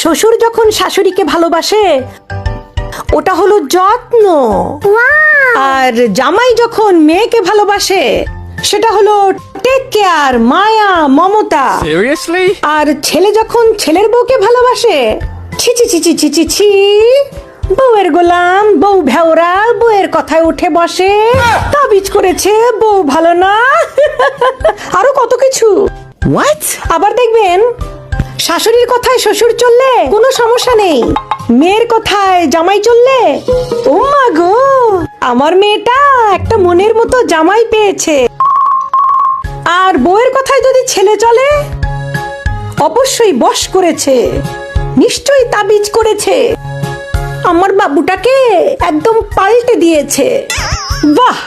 শ্বশুর যখন শাশুড়িকে ভালোবাসে ওটা হলো যত্ন, আর জামাই যখন মেয়েকে ভালোবাসে সেটা হলো টেক কেয়ার, মায়া, মমতা। Seriously? আর ছেলে যখন ছেলের বউকে ভালোবাসে, ছি ছি ছি ছি ছি ছি ছি, বউয়ের গোলাম, বউ ভেওরা, বউয়ের কথায় উঠে বসে, তাবিজ করেছে, বউ ভালো না, আরো কত কিছু। What? আবার দেখবেন শাশুড়ির কথায় শ্বশুর চললে কোনো সমস্যা নেই, মেয়ের কথায় জামাই চললে ও মা গো, আমার মেয়েটা একটা মনের মতো জামাই পেয়েছে। আর বউয়ের কথায় যদি ছেলে চলে, অবশ্যই বশ করেছে, নিশ্চয়ই তাবিজ করেছে, আমার বাবুটাকে একদম পাল্টে দিয়েছে। বাহ!